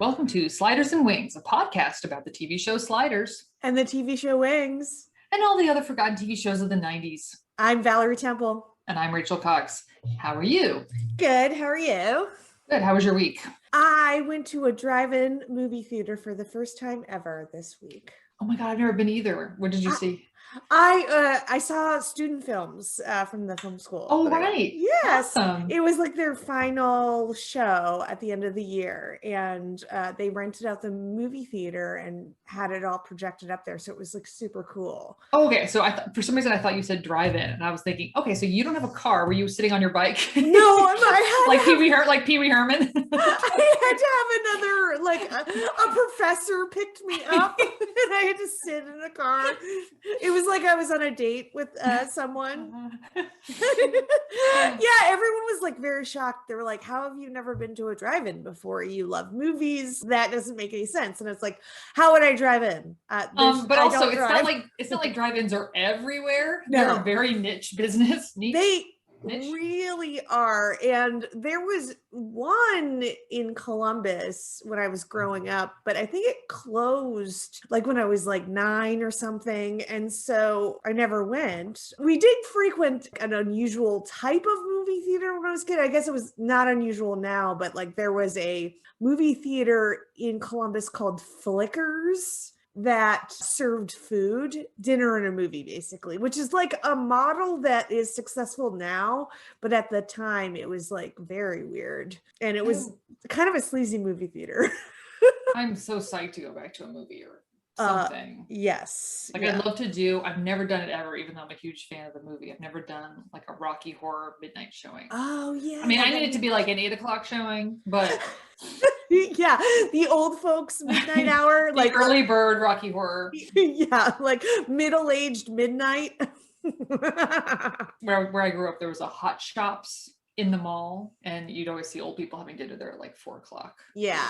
Welcome to Sliders and Wings, a podcast about the TV show Sliders. And the TV show Wings. And all the other forgotten TV shows of the 90s. I'm Valerie Temple. And I'm Rachel Cox. How are you? Good. How are you? Good. How was your week? I went to a drive-in movie theater for the first time ever this week. Oh my God, I've never been either. What did you see? I saw student films from the film school. Oh, right. Yes. Awesome. It was like their final show at the end of the year. And they rented out the movie theater and had it all projected up there. So it was like super cool. Oh, okay. So for some reason I thought you said drive-in. And I was thinking, okay, so you don't have a car. Were you sitting on your bike? No, I had like Pee Wee Herman. I had to have another, like a professor picked me up and I had to sit in a car. It was like I was on a date with someone. Yeah, everyone was like very shocked. They were like, how have you never been to a drive-in before? You love movies. That doesn't make any sense. And it's like, how would I drive in? But also it's not like drive-ins are everywhere. No. They're a very niche business. They really are. And there was one in Columbus when I was growing up, but I think it closed like when I was like 9 or something. And so I never went. We did frequent an unusual type of movie theater when I was a kid. I guess it was not unusual now, but like there was a movie theater in Columbus called Flickers that served food, dinner and a movie basically, which is like a model that is successful now, but at the time it was like very weird and it was kind of a sleazy movie theater. I'm so psyched to go back to a movie or something. Yes. Like I'd love to do, I've never done it ever, even though I'm a huge fan of the movie. I've never done like a Rocky Horror midnight showing. Oh yeah. I mean, I need it to be like an 8 o'clock showing, but yeah, the old folks midnight hour, like early bird Rocky Horror. Yeah, like middle-aged midnight. Where I grew up, there was a Hot Shops in the mall, and you'd always see old people having dinner there at like 4 o'clock. Yeah.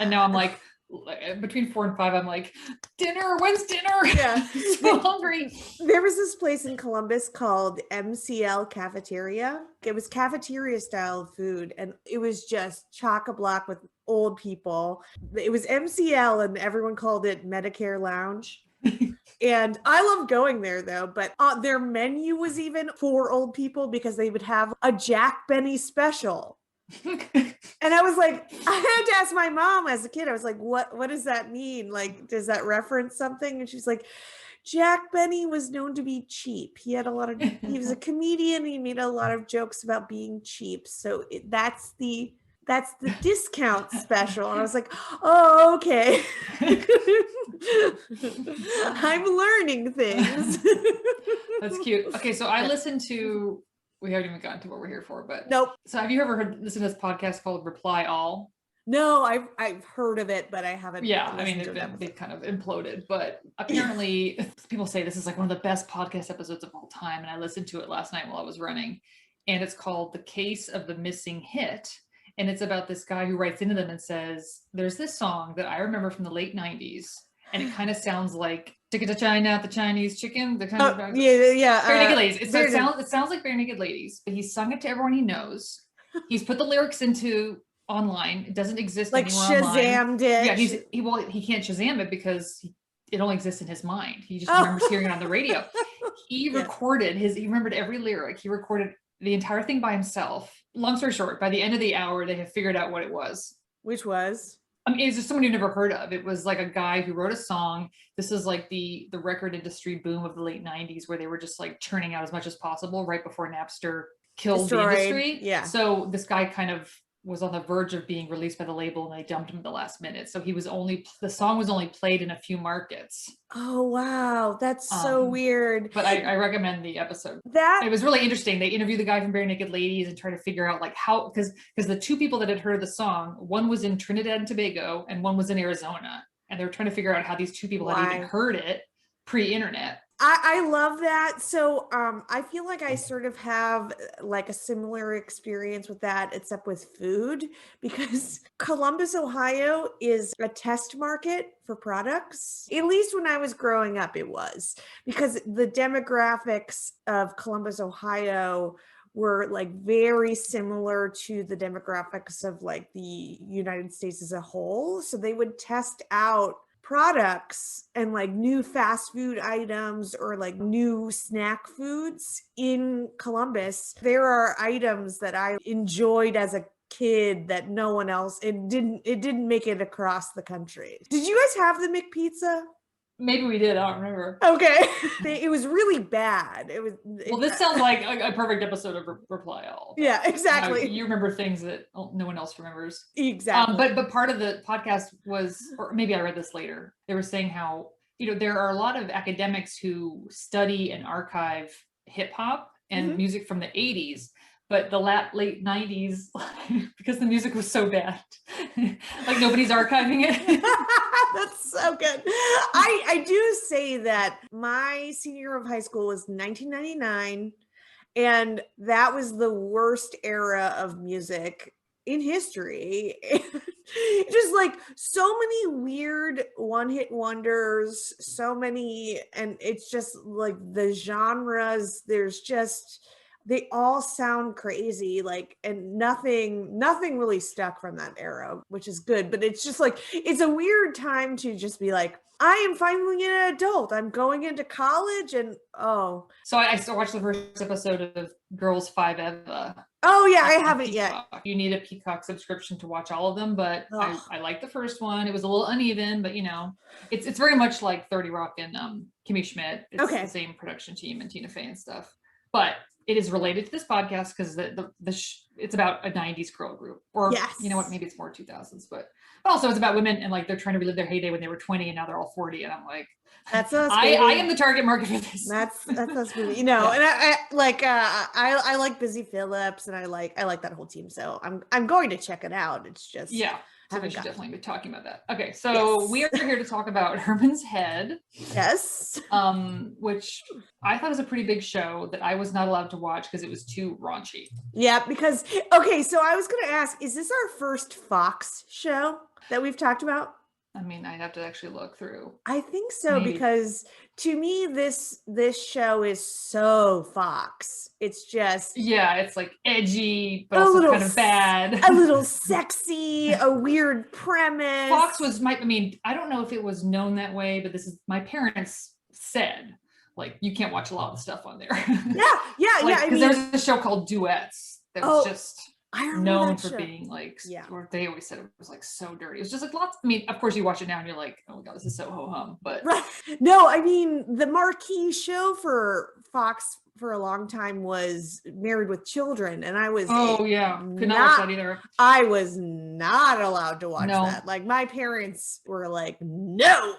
And now I'm like, between 4 and 5, I'm like, dinner, when's dinner? Yeah. So hungry. There was this place in Columbus called Mcl Cafeteria. It was cafeteria style food, and it was just chock-a-block with old people. It was MCL, and everyone called it Medicare Lounge. And I love going there though, but their menu was even for old people because they would have a Jack Benny special. And I was like, I had to ask my mom as a kid. I was like, what does that mean? Like, does that reference something? And she's like, Jack Benny was known to be cheap. He was a comedian. He made a lot of jokes about being cheap. So that's the discount special. And I was like, oh, okay. I'm learning things. That's cute. Okay, so I listened to, we haven't even gotten to what we're here for, but nope. So have you ever listened to this podcast called Reply All? No, I've heard of it, but I haven't. Yeah, I mean, they've kind of imploded, but apparently people say this is like one of the best podcast episodes of all time. And I listened to it last night while I was running, and it's called The Case of the Missing Hit. And it's about this guy who writes into them and says, there's this song that I remember from the late 90s. And it kind of sounds like Ticket to China, the Chinese chicken, the kind of yeah. Bare Naked Ladies. It sounds like Bare Naked Ladies, but he's sung it to everyone he knows. He's put the lyrics into online. It doesn't exist like anywhere Shazammed online. it. Yeah, he can't Shazam it because it only exists in his mind. He just remembers hearing it on the radio. He recorded he remembered every lyric. He recorded the entire thing by himself. Long story short, by the end of the hour, they have figured out what it was. Which was? I mean, it's just someone you've never heard of. It was like a guy who wrote a song. This is like the record industry boom of the late 90s where they were just like churning out as much as possible right before Napster killed the industry. Yeah. So this guy kind of was on the verge of being released by the label and they dumped him at the last minute. So the song was only played in a few markets. Oh, wow. That's so weird. But I recommend the episode. It was really interesting. They interviewed the guy from Bare Naked Ladies and try to figure out like how, because the two people that had heard the song, one was in Trinidad and Tobago and one was in Arizona. And they were trying to figure out how these two people had even heard it pre-internet. I love that. So I feel like I sort of have like a similar experience with that, except with food, because Columbus, Ohio is a test market for products. At least when I was growing up, it was, because the demographics of Columbus, Ohio were like very similar to the demographics of like the United States as a whole. So they would test out products and like new fast food items or like new snack foods in Columbus. There are items that I enjoyed as a kid that no one else, it didn't make it across the country. Did you guys have the McPizza? Maybe we did. I don't remember. Okay. It was really bad. Well, this sounds like a perfect episode of Reply All. Yeah, exactly. You remember things that no one else remembers. Exactly. But part of the podcast was, or maybe I read this later, they were saying how, there are a lot of academics who study and archive hip hop and music from the 80s. But the late 90s, because the music was so bad, like nobody's archiving it. That's so good. I do say that my senior year of high school was 1999, and that was the worst era of music in history. Just like so many weird one-hit wonders, so many, and it's just like the genres, they all sound crazy, like, and nothing really stuck from that era, which is good. But it's just like, it's a weird time to just be like, I am finally an adult. I'm going into college, and oh. So I still watched the first episode of Girls 5 Eva. Oh yeah, I haven't yet. You need a Peacock subscription to watch all of them, but I liked the first one. It was a little uneven, but it's very much like 30 Rock and Kimmy Schmidt. It's the same production team and Tina Fey and stuff. But it is related to this podcast because it's about a 90s girl group, or you know what, maybe it's more 2000s, but also it's about women and like they're trying to relive their heyday when they were 20 and now they're all 40, and I'm like, that's us. I am the target market for this. That's us, movie. And I like Busy Phillips, and I like that whole team, so I'm going to check it out. It's just So we should definitely be talking about that. Okay, so we are here to talk about Herman's Head. Yes. Which I thought was a pretty big show that I was not allowed to watch because it was too raunchy. Yeah, because, okay, so I was going to ask, is this our first Fox show that we've talked about? I mean, I'd have to actually look through. I think so, because to me, this show is so Fox. It's just... Yeah, it's like edgy, but also kind of bad. A little sexy, a weird premise. Fox was I don't know if it was known that way, but this is, my parents said, like, you can't watch a lot of the stuff on there. Yeah. Because there was a show called Duets that was just... known for show. Being like, or they always said it was like so dirty. It was just like lots. I mean, of course, you watch it now and you're like, oh my god, this is so ho hum. But no, I mean, the marquee show for Fox for a long time was Married with Children, and I was could not watch that either. I was not allowed to watch that. Like, my parents were like, no.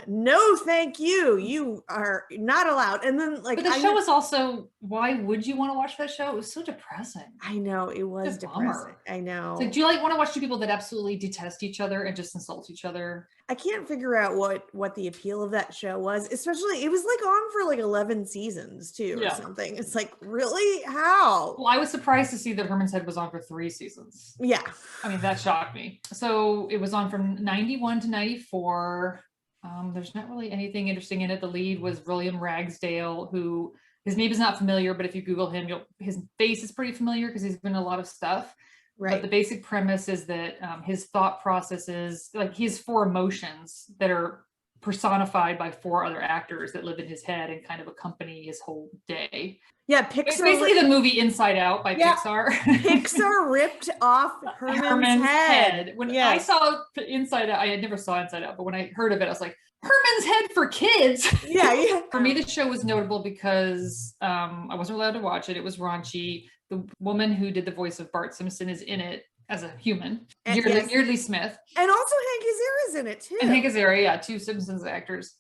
No, thank you. You are not allowed. And then, like, but the show was also, why would you want to watch that show? It was so depressing. I know, it was depressing. I know. It's like, do you want to watch two people that absolutely detest each other and just insult each other? I can't figure out what the appeal of that show was. Especially, it was like on for like 11 seasons too, or something. It's like, really? How? Well, I was surprised to see that Herman's Head was on for 3 seasons. Yeah. I mean, that shocked me. So it was on from 91 to 94. There's not really anything interesting in it. The lead was William Ragsdale, who, his name is not familiar, but if you Google him, his face is pretty familiar because he's been in a lot of stuff. Right. But the basic premise is that his thought process is like he has 4 emotions that are personified by 4 other actors that live in his head and kind of accompany his whole day. Yeah, Pixar. It's basically the movie Inside Out by Pixar. Pixar ripped off Herman's head. When I saw Inside Out, I never saw Inside Out, but when I heard of it, I was like, Herman's Head for kids. Yeah. For me, the show was notable because I wasn't allowed to watch it. It was raunchy. The woman who did the voice of Bart Simpson is in it as a human. Yeardley Smith. And also Hank Azaria's in it too. And Hank Azaria, 2 Simpsons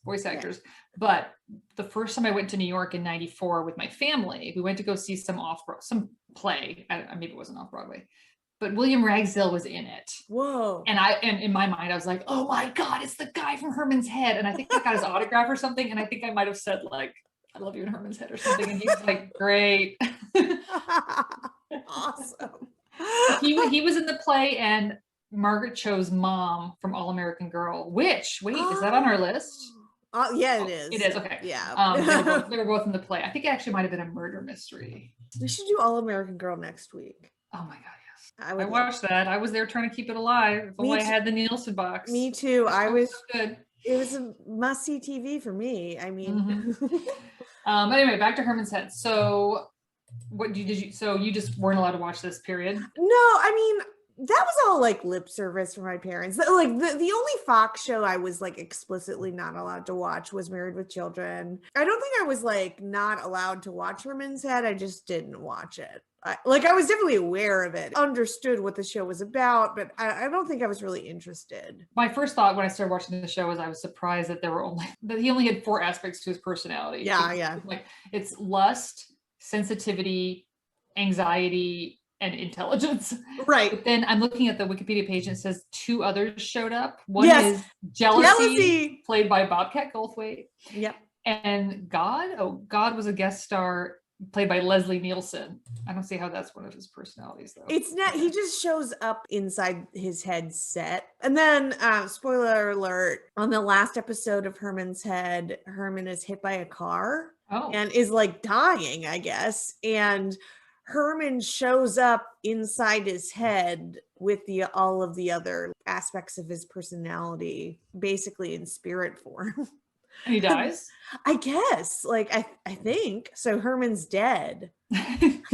voice actors. But the first time I went to New York in 94 with my family, we went to go see some play. Maybe it wasn't off Broadway, but William Ragsdale was in it. Whoa. And in my mind, I was like, oh my God, it's the guy from Herman's Head. And I think I got his autograph or something. And I think I might've said like, I love you in Herman's Head or something. And he was like, great. Awesome. He was in the play, and Margaret Cho's mom from All American Girl, which, is that on our list? Yeah, it is. It is, okay. Yeah. They were both in the play. I think it actually might have been a murder mystery. We should do All American Girl next week. Oh my God, yes. I I watched that. I was there trying to keep it alive. If only I had the Nielsen box. Me too. So good. It was a must-see TV for me. I mean. Anyway, back to Herman's Head. So what did you so you just weren't allowed to watch this period? No, I mean, that was all like lip service for my parents. Like the only Fox show I was like explicitly not allowed to watch was Married with Children. I don't think I was like not allowed to watch Herman's Head. I just didn't watch it. I was definitely aware of it, understood what the show was about, but I don't think I was really interested. My first thought when I started watching the show was I was surprised that he only had 4 aspects to his personality. Yeah. Like it's lust, sensitivity, anxiety, and intelligence. Right. But then I'm looking at the Wikipedia page and it says 2 others showed up. One is Jealousy, played by Bobcat Goldthwait. Yep. And God was a guest star played by Leslie Nielsen. I don't see how that's one of his personalities though. It's not, he just shows up inside his head set. And then, spoiler alert, on the last episode of Herman's Head, Herman is hit by a car and is like dying, I guess. And Herman shows up inside his head with all of the other aspects of his personality, basically in spirit form. And he dies? I guess. Like, I think. So Herman's dead. and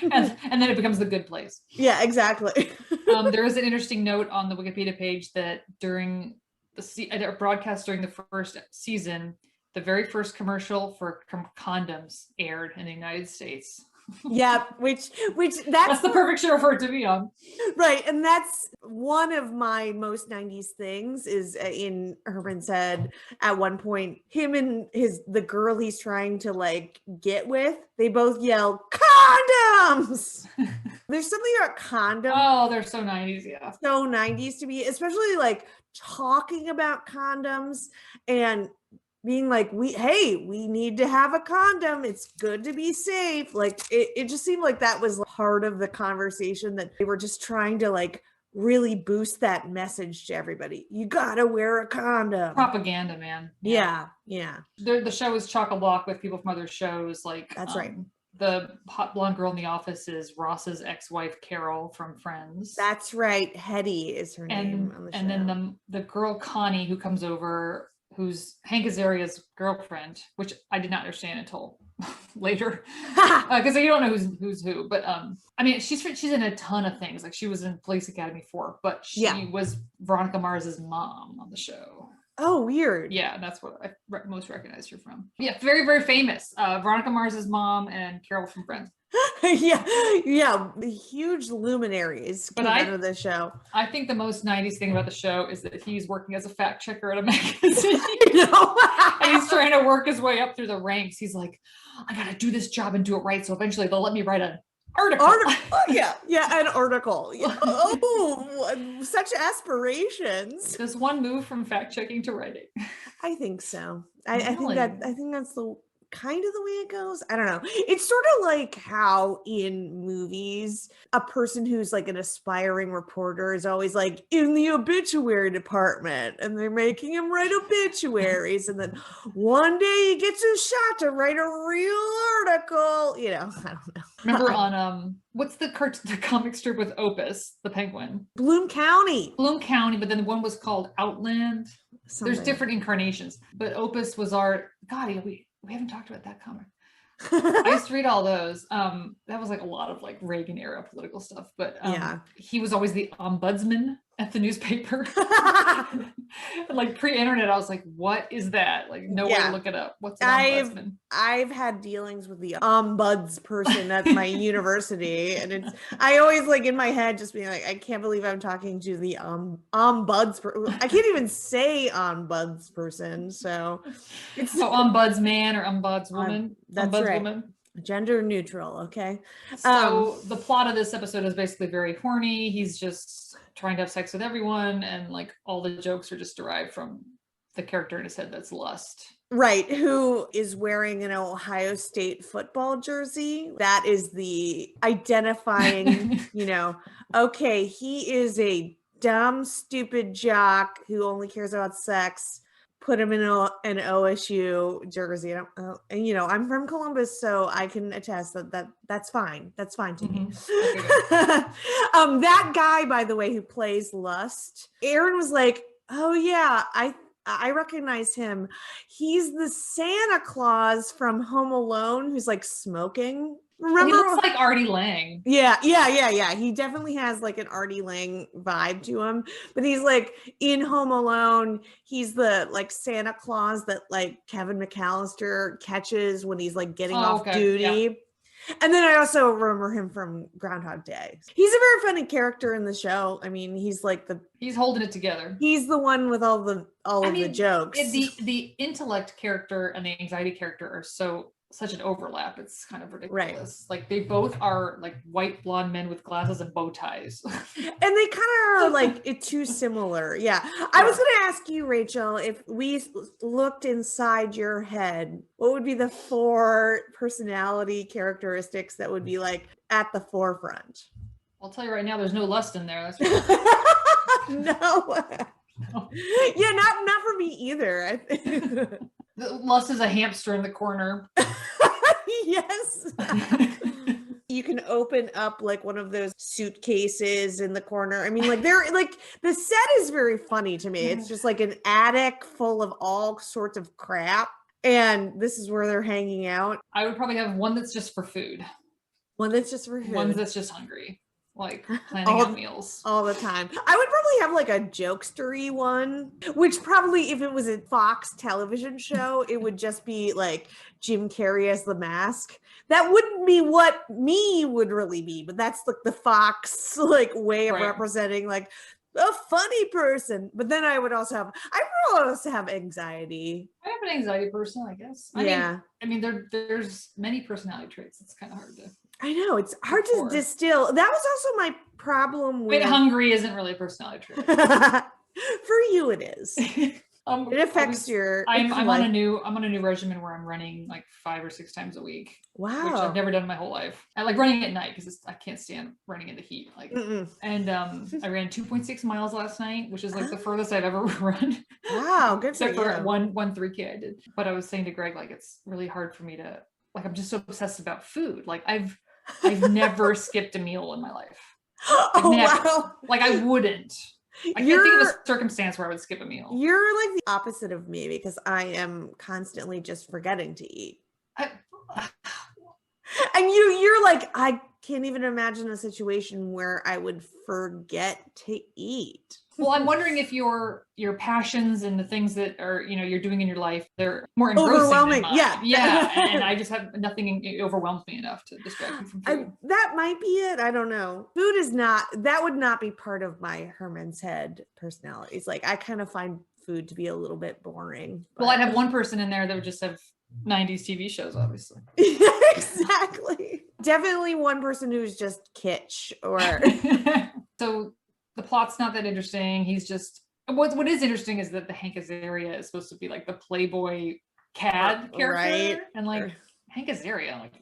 then it becomes the good place. Yeah, exactly. There is an interesting note on the Wikipedia page that during the broadcast during the first season, the very first commercial for condoms aired in the United States. Yeah, which that's the perfect show for it to be on. Right. And that's one of my most 90s things is in Herman's Head. At one point, him and the girl he's trying to like get with, they both yell condoms. There's something about condoms. Oh, they're so 90s. Yeah. So 90s to be, especially like talking about condoms and being like, we need to have a condom. It's good to be safe. Like it just seemed like that was part of the conversation, that they were just trying to like really boost that message to everybody. You gotta wear a condom. Propaganda, man. Yeah. The show is chock-a-block with people from other shows. Like that's right. The hot blonde girl in the office is Ross's ex-wife Carol from Friends. That's right. Hetty is her name on the show. And then the girl Connie who comes over, who's Hank Azaria's girlfriend, which I did not understand until later, because you don't know who's who. But I mean, she's in a ton of things. Like she was in Police Academy 4, but she was Veronica Mars's mom on the show. Oh, weird. Yeah, that's what I most recognized her from. Yeah, very, very famous. Veronica Mars's mom and Carol from Friends. yeah, the huge luminaries out of the show. I think the most 90s thing about the show is that he's working as a fact checker at a magazine. And he's trying to work his way up through the ranks. He's like, I gotta do this job and do it right, so eventually they'll let me write an article. An article. Oh, such aspirations. There's one move from fact checking to writing. I think so. I think that's the kind of the way it goes. I don't know. It's sort of like how in movies, a person who's like an aspiring reporter is always like in the obituary department and they're making him write obituaries. And then one day he gets a shot to write a real article. You know, I don't know. Remember on, what's the comic strip with Opus, the penguin? Bloom County, but then one was called Outland. Something. There's different incarnations, but Opus was we haven't talked about that comic. I used to read all those. That was like a lot of like Reagan era political stuff, but he was always the ombudsman at the newspaper. Like pre-internet, I was like, what is that? Like no way to look it up. What's an ombudsman? I've had dealings with the ombuds person at my university, and I always like in my head just being like, I can't believe I'm talking to the ombuds I can't even say ombuds person, so it's ombudsman or ombudswoman. That's ombudswoman. Right. Gender neutral, okay? So the plot of this episode is basically very horny. He's just trying to have sex with everyone, and like all the jokes are just derived from the character in his head that's Lust. Right, who is wearing an Ohio State football jersey. That is the identifying, okay, he is a dumb, stupid jock who only cares about sex, put him in an OSU jersey. And I'm from Columbus, so I can attest that's fine. That's fine to me. Okay, That guy, by the way, who plays Lust, Aaron was like, oh yeah, I recognize him. He's the Santa Claus from Home Alone who's like smoking. Remember? He looks like Artie Lang. Yeah. He definitely has like an Artie Lang vibe to him, but he's like in Home Alone. He's the like Santa Claus that like Kevin McAllister catches when he's like getting off duty. Yeah. And then I also remember him from Groundhog Day. He's a very funny character in the show. I mean, he's like he's holding it together. He's the one with all of the jokes. The intellect character and the anxiety character are such an overlap. It's kind of ridiculous. Right. Like they both are like white blonde men with glasses and bow ties. And they kind of are like too similar. Yeah. I was going to ask you, Rachel, if we looked inside your head, what would be the 4 personality characteristics that would be like at the forefront? I'll tell you right now, there's no lust in there. That's No. Yeah, not for me either. Lust is a hamster in the corner. Yes. You can open up like one of those suitcases in the corner. I mean, like they're like the set is very funny to me. It's just like an attic full of all sorts of crap. And this is where they're hanging out. I would probably have one that's just for food. One that's just for food. One that's just hungry. Like planning out meals all the time. I would probably have like a jokestery one, which probably if it was a Fox television show, it would just be like Jim Carrey as the Mask. That wouldn't be what me would really be, but that's like the Fox like way of representing like a funny person. But then I would also have anxiety. I have an anxiety person, I guess. I mean, there's many personality traits. It's kind of hard to. I know it's hard to distill. That was also my problem with. Wait, hungry isn't really a personality trait. For you, it is. It affects your. I'm on a new regimen where I'm running like 5 or 6 times a week. Wow, which I've never done in my whole life. I like running at night because I can't stand running in the heat. Like, and I ran 2.6 miles last night, which is like the furthest I've ever run. Wow, good Except for you. For one 3K I did. But I was saying to Greg, like it's really hard for me to like. I'm just so obsessed about food. Like I've never skipped a meal in my life. Like, never. Wow. Like I wouldn't. I can't think of a circumstance where I would skip a meal. You're like the opposite of me because I am constantly just forgetting to eat. And you're like, I can't even imagine a situation where I would forget to eat. Well, I'm wondering if your passions and the things that are, you're doing in your life, they're more engrossing overwhelming. Than mine. Yeah. And I just have nothing overwhelms me enough to distract me from food. That might be it. I don't know. Food is that would not be part of my Herman's head personality. It's like, I kind of find food to be a little bit boring. Well, I'd have one person in there that would just have 90s TV shows, obviously. Exactly. Definitely one person who's just kitsch or. So the plot's not that interesting. He's just what is interesting is that the Hank Azaria is supposed to be like the Playboy cad character, right? And like Hank Azaria, like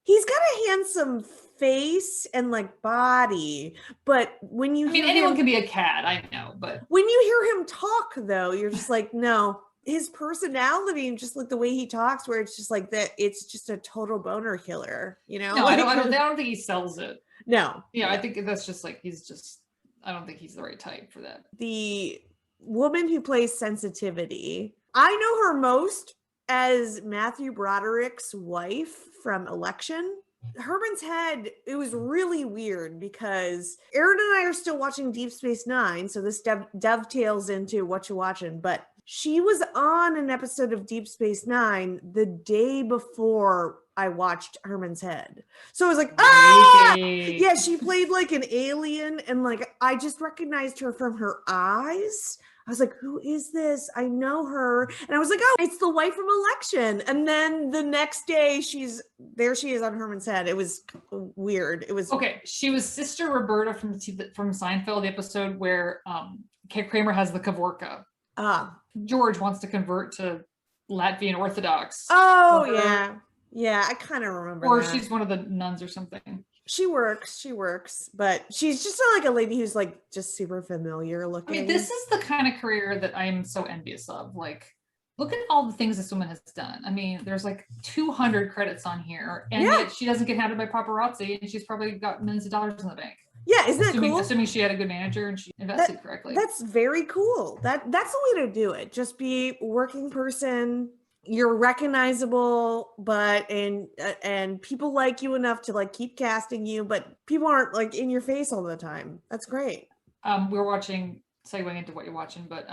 he's got a handsome face and like body, but when you anyone can be a cad, I know, but when you hear him talk though, you're just like, no. His personality and just like the way he talks, where it's just like that, it's just a total boner killer, No, like, I don't think he sells it. No. Yeah, I think that's just like I don't think he's the right type for that. The woman who plays Sensitivity, I know her most as Matthew Broderick's wife from Election. Herman's Head, it was really weird because Aaron and I are still watching Deep Space Nine, so this dovetails into Whatcha Watchin', but she was on an episode of Deep Space Nine the day before I watched Herman's Head. So I was like, yeah, she played like an alien and like, I just recognized her from her eyes. I was like, who is this? I know her. And I was like, oh, it's the wife from Election. And then the next day she is on Herman's Head. It was weird. It was. Okay. She was Sister Roberta from Seinfeld, the episode where Kramer has the Kavorka. George wants to convert to Latvian Orthodox. Oh, yeah. Yeah, I kind of remember Or that. she's one of the nuns or something. She works, but she's just like a lady who's like just super familiar looking. I mean, this is the kind of career that I'm so envious of. Like, Look at all the things this woman has done. I mean, there's like 200 credits on here, and yet she doesn't get hounded by paparazzi, and she's probably got millions of dollars in the bank. Yeah, isn't that cool? Assuming she had a good manager and she invested correctly. That's very cool. That's the way to do it. Just be working person. You're recognizable, but and people like you enough to like keep casting you, but people aren't like in your face all the time. That's great. We were watching, segueing into what you're watching, but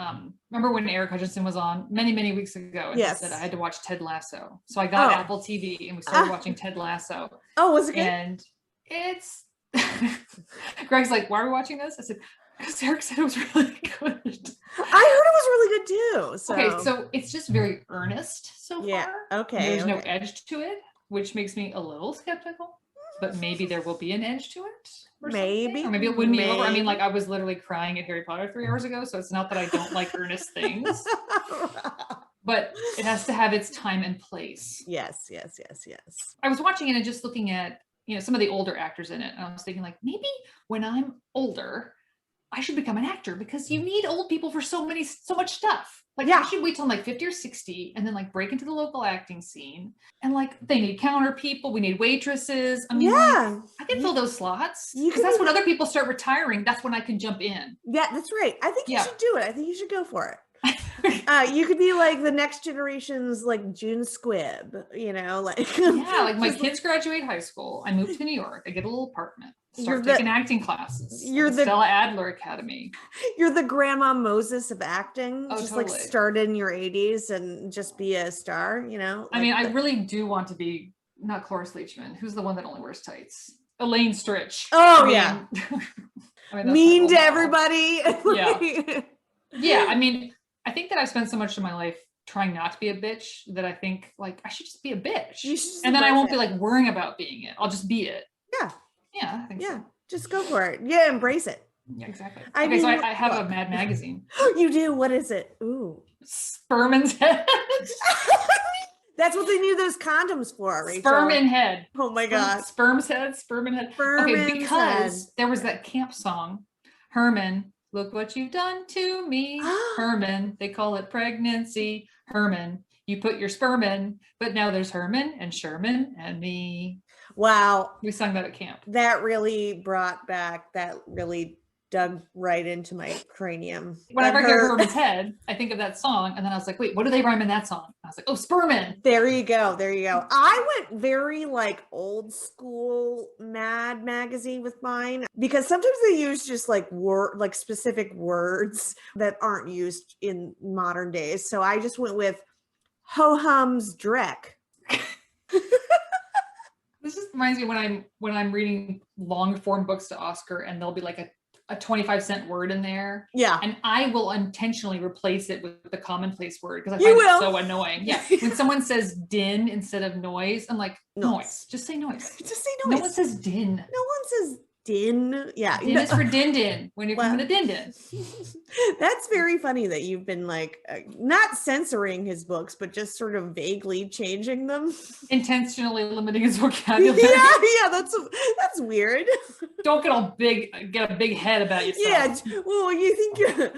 remember when Eric Hutchinson was on many weeks ago, and he said I had to watch Ted Lasso. So I got Apple TV and we started watching Ted Lasso. Oh, was it good? And it's Greg's like, why are we watching this? I said, because Eric said it was really good. I heard it was really good too. So. Okay, so it's just very earnest so far. Okay. There's no edge to it, which makes me a little skeptical. But maybe there will be an edge to it. Or maybe it wouldn't be over. I mean, like I was literally crying at Harry Potter 3 hours ago, so it's not that I don't like earnest things. But it has to have its time and place. Yes. I was watching it and just looking at, some of the older actors in it. And I was thinking like, maybe when I'm older, I should become an actor, because you need old people for so much stuff. Like I should wait till I'm like 50 or 60 and then like break into the local acting scene. And like they need counter people. We need waitresses. I mean, like, I can fill those slots. Because that's when other people start retiring. That's when I can jump in. Yeah, that's right. I think you should do it. I think you should go for it. You could be like the next generation's like June Squibb, like my kids graduate high school. I move to New York. I get a little apartment. Start taking acting classes. You're the Stella Adler Academy. You're the Grandma Moses of acting. Just totally. Like start in your 80s and just be a star. I mean, I really do want to be not Cloris Leachman. Who's the one that only wears tights? Elaine Stritch. Oh I mean, mean to everybody. Yeah. I mean, I think that I've spent so much of my life trying not to be a bitch that I think like I should just be a bitch. And then I won't be like worrying about being it. I'll just be it. Yeah, I think so. Just go for it. Yeah, embrace it. Yeah, exactly. So I have a Mad magazine. You do? What is it? Ooh. Sperman's Head. That's what they need those condoms for, Rachel. Sperman Head. Oh my God. Sperm's Head, Sperman Head. Okay, because there was that camp song, Herman, look what you've done to me. Herman, they call it pregnancy. Herman, you put your sperm in, but now there's Herman and Sherman and me. Wow. We sung that at camp. That really dug right into my cranium. Whenever I hear Herman's Head, I think of that song. And then I was like, wait, what do they rhyme in that song? I was like, oh, Sperman. There you go. I went very like old school Mad magazine with mine, because sometimes they use just like specific words that aren't used in modern days. So I just went with ho-hums dreck. This just reminds me when I'm reading long form books to Oscar, and there'll be like a 25-cent word in there. Yeah. And I will intentionally replace it with the commonplace word because I find it so annoying. Yeah. When someone says din instead of noise, I'm like, noise. Just say noise. Just say noise. No one says din. No one says din. Yeah. Din is for din when you're coming to din. That's very funny that you've been like not censoring his books, but just sort of vaguely changing them. Intentionally limiting his vocabulary. Yeah, that's weird. Don't get a big head about yourself. Yeah. Well, you think you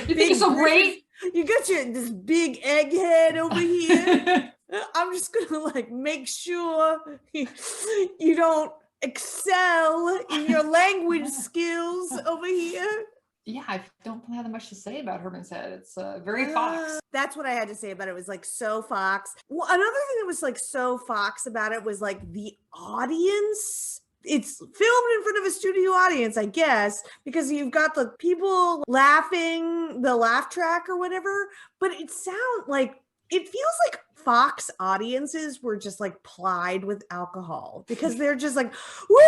think you're so great? You got this big egghead over here. I'm just gonna like make sure you don't excel in your language skills over here. Yeah, I don't have that much to say about Herman's Head. It's very Fox. That's what I had to say about it. It was like so Fox. Well, another thing that was like so Fox about it was like the audience. It's filmed in front of a studio audience, I guess, because you've got the people laughing, the laugh track or whatever, but it feels like Fox audiences were just like plied with alcohol because they're just like, woo,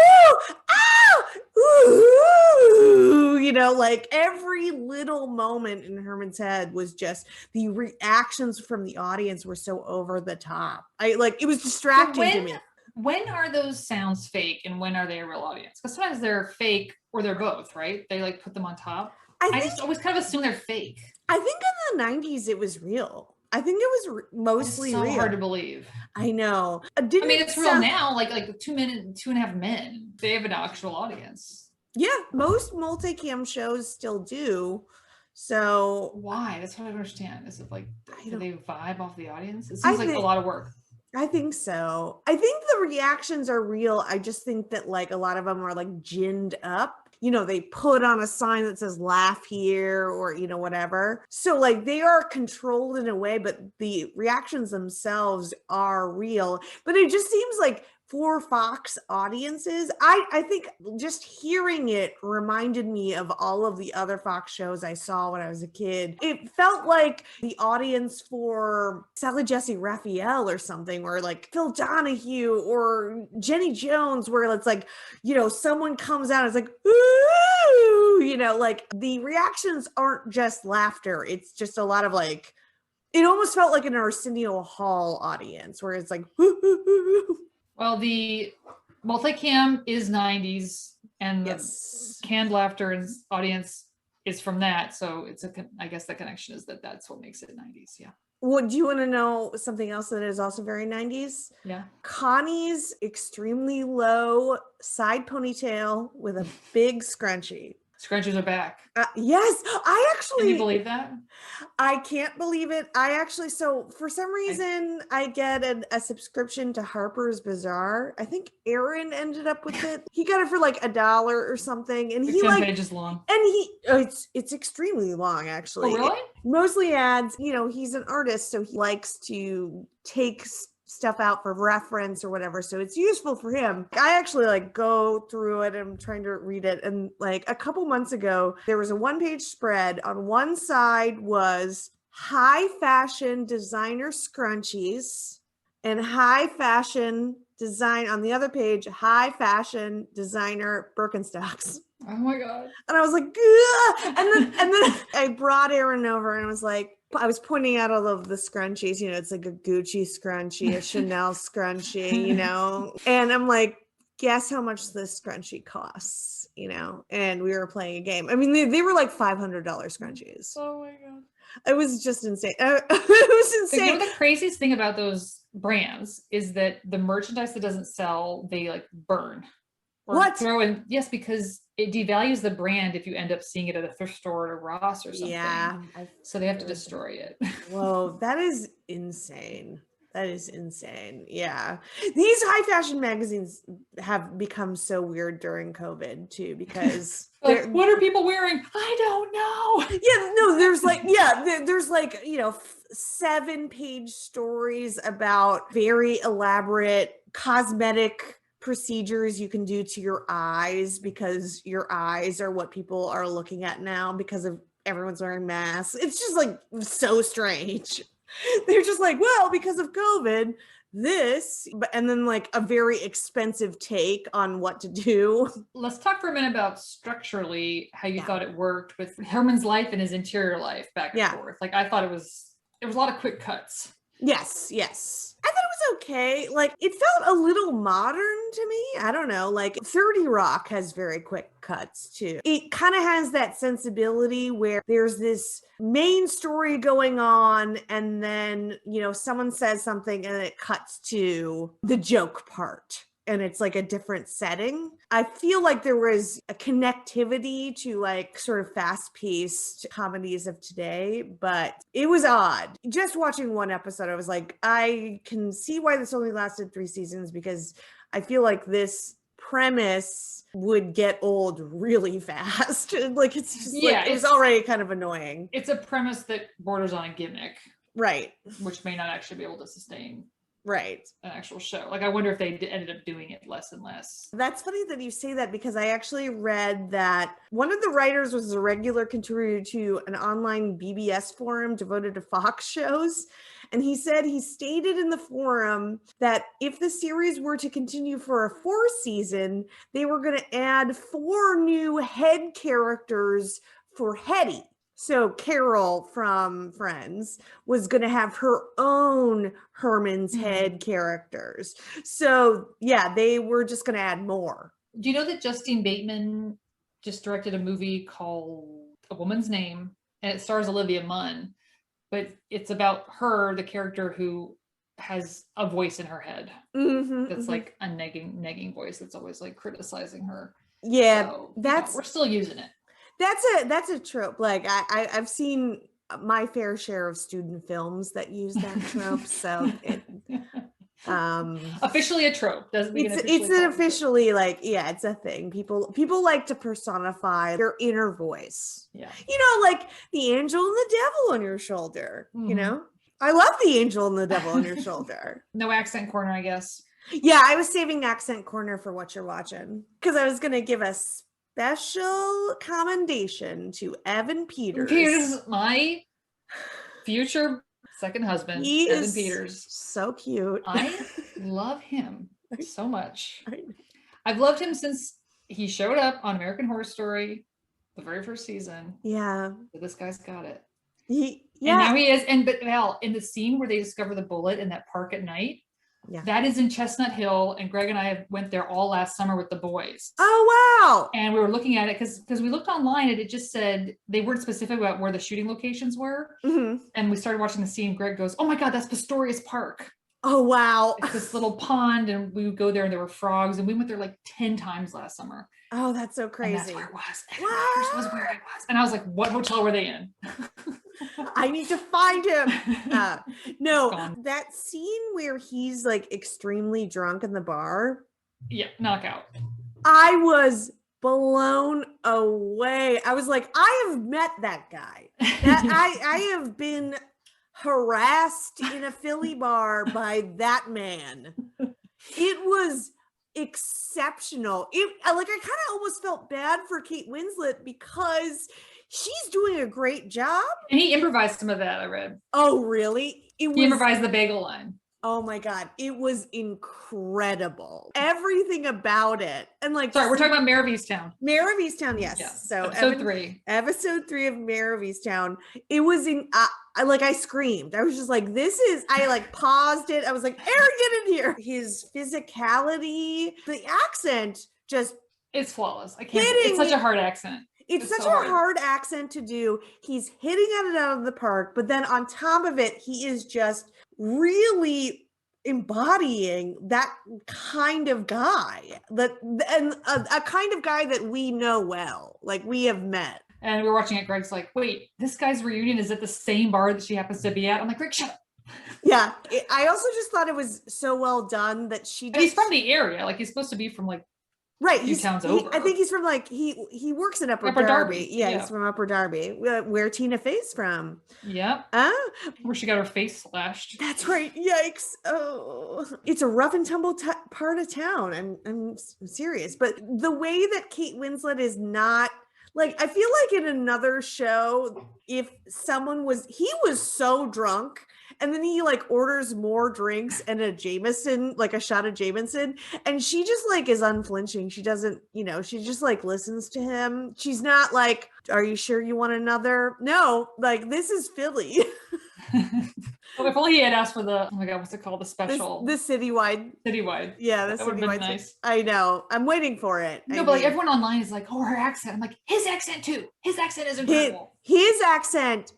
ooh, like every little moment in Herman's Head was just the reactions from the audience were so over the top. It was distracting to me. When are those sounds fake and when are they a real audience? Because sometimes they're fake or they're both, right? They like put them on top. I just always kind of assume they're fake. I think in the 90s it was real. I think it was mostly real. It's so hard to believe. I know. It's real now. Like 2.5 Men. They have an actual audience. Yeah, most multicam shows still do. So why? That's what I don't understand. Is it like, do they vibe off the audience? It I seems like a think- lot of work. I think so. I think the reactions are real. I just think that like a lot of them are like ginned up. You know, they put on a sign that says laugh here or, you know, whatever. So like they are controlled in a way, but the reactions themselves are real. But it just seems like for Fox audiences, I think just hearing it reminded me of all of the other Fox shows I saw when I was a kid. It felt like the audience for Sally Jesse Raphael or something, or like Phil Donahue or Jenny Jones, where it's like, you know, someone comes out and it's like, ooh, you know, like the reactions aren't just laughter. It's just a lot of like, it almost felt like an Arsenio Hall audience where it's like, Well, the multicam is 90s, and the canned laughter and audience is from that. So it's I guess the connection is that's what makes it 90s. Yeah. What do you want to know? Something else that is also very 90s? Yeah. Connie's extremely low side ponytail with a big scrunchie. Scrunchies are back. Yes, I actually. Can you believe that? I can't believe it. So for some reason, I get a subscription to Harper's Bazaar. I think Aaron ended up with it. He got it for like $1 or something, and he 10 like pages long. And it's extremely long actually. Oh, really? Mostly ads. You know, he's an artist, so he likes to take stuff out for reference or whatever, so it's useful for him. I actually like go through it and I'm trying to read it, and like a couple months ago there was a 1-page spread. On one side was high fashion designer scrunchies and high fashion design, on the other page high fashion designer Birkenstocks. Oh my god. And I was like, ugh! and then I brought Aaron over and was like, I was pointing out all of the scrunchies, you know, it's like a Gucci scrunchie, a Chanel scrunchie, you know, and I'm like, guess how much this scrunchie costs, you know? And we were playing a game. I mean, they were like $500 scrunchies. Oh my god. It was just insane. It was insane. You know, the craziest thing about those brands is that the merchandise that doesn't sell, they like burn. Or what? Throw in, yes, because it devalues the brand if you end up seeing it at a thrift store or at a Ross or something. Yeah. So they have to destroy it. Whoa, that is insane. That is insane. Yeah. These high fashion magazines have become so weird during COVID too, because like, what are people wearing? I don't know. Yeah, no, there's like, there's like, you know, 7-page stories about very elaborate cosmetic procedures you can do to your eyes, because your eyes are what people are looking at now because of everyone's wearing masks. It's just like so strange. They're just like, well, because of COVID, this, and then like a very expensive take on what to do. Let's talk for a minute about structurally how you thought it worked with Herman's life and his interior life back and forth. Like I thought it was a lot of quick cuts. Yes. I thought it was okay. Like it felt a little modern to me. I don't know. Like 30 Rock has very quick cuts too. It kind of has that sensibility where there's this main story going on and then, you know, someone says something and it cuts to the joke part. And it's like a different setting. I feel like there was a connectivity to like sort of fast-paced comedies of today, but it was odd. Just watching one episode, I was like, I can see why this only lasted 3 seasons, because I feel like this premise would get old really fast. Like it's just like, it was already kind of annoying. It's a premise that borders on a gimmick. Right. Which may not actually be able to sustain an actual show. Like I wonder if they ended up doing it less and less. That's funny that you say that, because I actually read that one of the writers was a regular contributor to an online BBS forum devoted to Fox shows, and he said he stated in the forum that if the series were to continue for a 4th season, they were going to add 4 new head characters for Hetty. So Carol from Friends was going to have her own Herman's head characters. So yeah, they were just going to add more. Do you know that Justine Bateman just directed a movie called A Woman's Name, and it stars Olivia Munn, but it's about her, the character who has a voice in her head that's like a nagging voice that's always like criticizing her. Yeah, so, we're still using it. That's a trope. Like I've seen my fair share of student films that use that trope. So officially a trope. It's an officially like, yeah, it's a thing. People like to personify their inner voice. Yeah. Like the angel and the devil on your shoulder. I love the angel and the devil on your shoulder. No accent corner, I guess. Yeah, I was saving accent corner for what you're watching because I was going to give a special commendation to Evan Peters. Peters, my future second husband, Evan Peters. So cute. I love him so much. I've loved him since he showed up on American Horror Story, the very first season. Yeah. This guy's got it. Yeah. And now he is. But Val, in the scene where they discover the bullet in that park at night, that is in Chestnut Hill, and Greg and I went there all last summer with the boys. Oh, wow. And we were looking at it because we looked online and it just said they weren't specific about where the shooting locations were. Mm-hmm. And we started watching the scene. Greg goes, "Oh my God, that's Pistorius Park." Oh, wow. It's this little pond, and we would go there and there were frogs, and we went there like 10 times last summer. Oh, that's so crazy. And that's where it was. Peters was where I was. And I was like, what hotel were they in? I need to find him. No, that scene where he's like extremely drunk in the bar. Yeah, knockout. I was blown away. I was like, I have met that guy. I have been harassed in a Philly bar by that man. It was exceptional. I kind of almost felt bad for Kate Winslet because she's doing a great job. And he improvised some of that, I read. Oh, really? He improvised the bagel line. Oh my God. It was incredible. Everything about it. And sorry, we're talking about Mare of Easttown. Mare of Easttown, yes. Yeah. So episode 3. Episode 3 of Mare of Easttown. It was I screamed. I was just like, I paused it. I was like, Aaron, get in here. His physicality, the accent it's flawless. I can't. It's such a hard accent. It's such a hard accent to do. He's hitting at it out of the park, but then on top of it, he is just really embodying that kind of guy and a kind of guy that we know well, like we have met. And we were watching it. Greg's like, wait, this guy's reunion is at the same bar that she happens to be at. I'm like, Greg, shut up. Yeah. I also just thought it was so well done that he's from the area. Like he's supposed to be from like right. A few towns over. I think he's from he works in Upper Darby. Yeah, he's from Upper Darby, where Tina Fey's from. Yep. Where she got her face slashed. That's right. Yikes. Oh, it's a rough and tumble part of town. I'm serious. But the way that Kate Winslet is not I feel like in another show, if someone he was so drunk and then he orders more drinks and a Jameson, a shot of Jameson, and she just is unflinching. She doesn't, she just listens to him. She's not like, are you sure you want another? No, this is Philly. Well, if only he had asked for the, oh my God, what's it called? The special. The citywide. Citywide. Yeah, the citywide. Nice. I know. I'm waiting for it. No, but everyone online is like, oh, her accent. I'm like, his accent too. His accent is incredible. His accent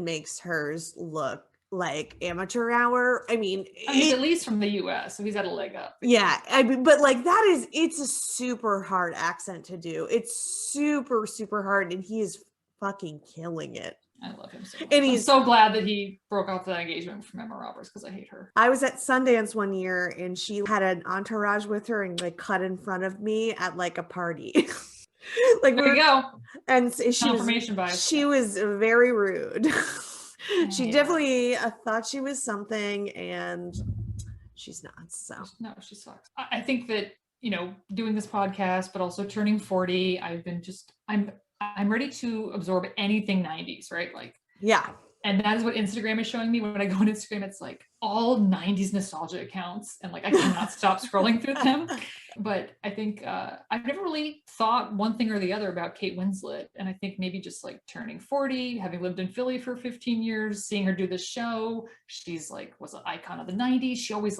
makes hers look like amateur hour. I mean, he's at least from the US, so he's had a leg up. Yeah, but it's a super hard accent to do. It's super, super hard, and he is fucking killing it. I love him so much. And I'm so glad that he broke off that engagement from Emma Roberts because I hate her. I was at Sundance one year and she had an entourage with her and cut in front of me at a party. There you go. And she was very rude. She definitely thought she was something and she's not. So no, she sucks. I think that, doing this podcast, but also turning 40, I'm ready to absorb anything 90s, right? Yeah. And that is what Instagram is showing me. When I go on Instagram, it's all 90s nostalgia accounts. And I cannot stop scrolling through them. But I think I've never really thought one thing or the other about Kate Winslet. And I think maybe just turning 40, having lived in Philly for 15 years, seeing her do this show, she's was an icon of the 90s. She always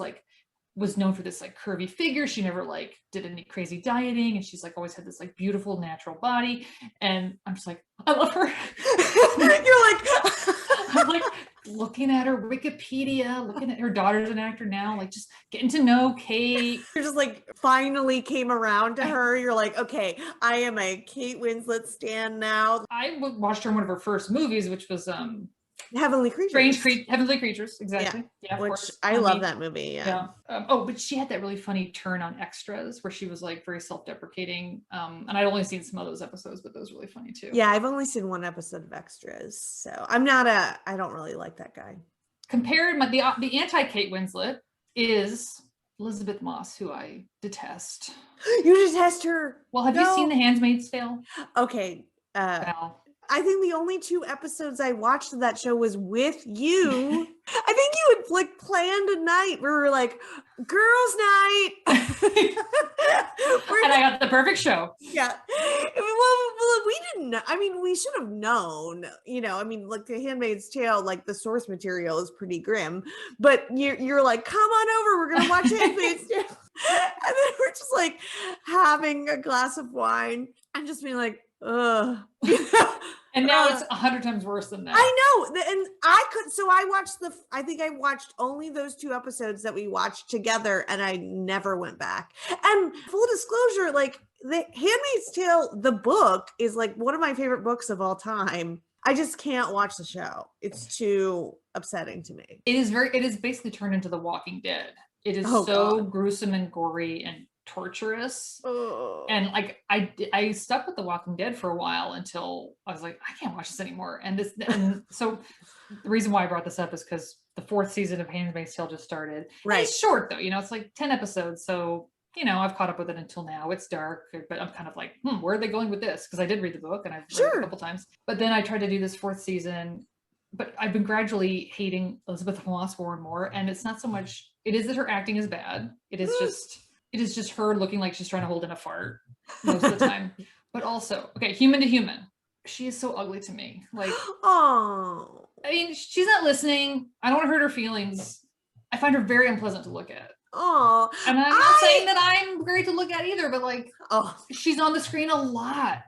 was known for this curvy figure. She never did any crazy dieting, and she's always had this beautiful natural body. And I'm just I love her. You're I'm looking at her Wikipedia, looking at her daughter's an actor now, like just getting to know Kate. You're just like finally came around to her. You're like, okay, I am a Kate Winslet stan now. I watched her in one of her first movies, which was Heavenly Creatures. Heavenly Creatures, exactly. Yeah, of which course. I love that movie. Yeah. But she had that really funny turn on Extras where she was like very self-deprecating. And I'd only seen some of those episodes, but those were really funny too. Yeah, I've only seen one episode of Extras, so I don't really like that guy. Compared, the anti-Kate Winslet is Elizabeth Moss, who I detest. You detest her? Well, have you seen The Handmaid's Tale? Okay. Well, I think the only 2 episodes I watched of that show was with you. I think you had like planned a night where we were like, girls' night. and I got the perfect show. Yeah. Well, we didn't know. I mean, we should have known, like The Handmaid's Tale, like the source material is pretty grim, but you're like, come on over. We're going to watch Handmaid's Tale. And then we're just like having a glass of wine and just being like, ugh. And now it's 100 times worse than that. I know. And I think I watched only those 2 episodes that we watched together and I never went back. And full disclosure, like The Handmaid's Tale, the book is like one of my favorite books of all time. I just can't watch the show. It's too upsetting to me. It is basically turned into The Walking Dead. It is gruesome and gory and torturous. And like I stuck with The Walking Dead for a while until I was like, I can't watch this anymore. And so the reason why I brought this up is because the 4th season of Handmaid's Tale just started. Right. And it's short though, it's like 10 episodes. So, I've caught up with it until now. It's dark, but I'm kind of like, where are they going with this? Because I did read the book and I've read it a couple times. But then I tried to do this 4th season, but I've been gradually hating Elizabeth Moss more and more. And it's not so much, it is that her acting is bad. It is just her looking like she's trying to hold in a fart most of the time. But also, okay, human to human, she is so ugly to me. Like, oh, I mean, she's not listening. I don't want to hurt her feelings. I find her very unpleasant to look at. Oh, and I'm not saying that I'm great to look at either, but like, she's on the screen a lot.